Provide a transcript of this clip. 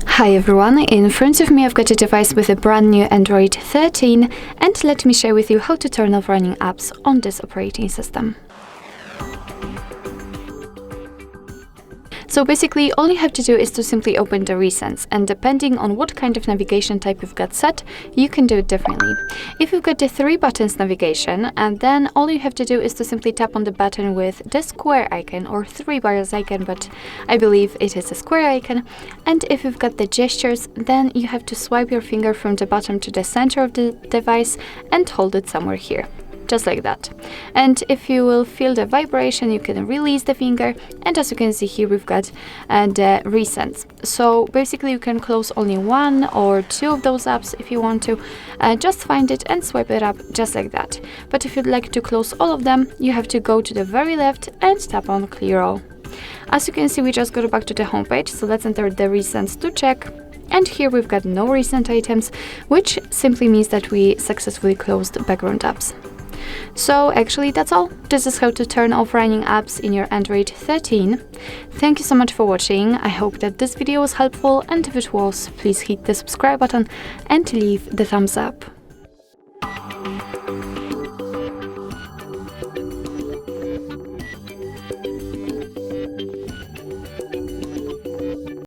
Hi everyone, in front of me I've got a device with a brand new Android 13, and let me share with you how to turn off running apps on this operating system. So basically, all you have to do is to simply open the recents, and depending on what kind of navigation type you've got set, you can do it differently. If you've got the 3 buttons navigation, and then all you have to do is to simply tap on the button with the square icon or 3 bars icon, but I believe it is a square icon. And if you've got the gestures, then you have to swipe your finger from the bottom to the center of the device and hold it somewhere here. Just like that. And if you will feel the vibration, you can release the finger, and as you can see here, we've got the recents. So basically you can close only 1 or 2 of those apps if you want to. Just find it and swipe it up just like that. But if you'd like to close all of them, you have to go to the very left and tap on clear all. As you can see, we just got back to the home page, so let's enter the recents to check. And here we've got no recent items, which simply means that we successfully closed background apps. So actually that's all. This is how to turn off running apps in your Android 13. Thank you so much for watching. I hope that this video was helpful, and if it was, please hit the subscribe button and leave the thumbs up.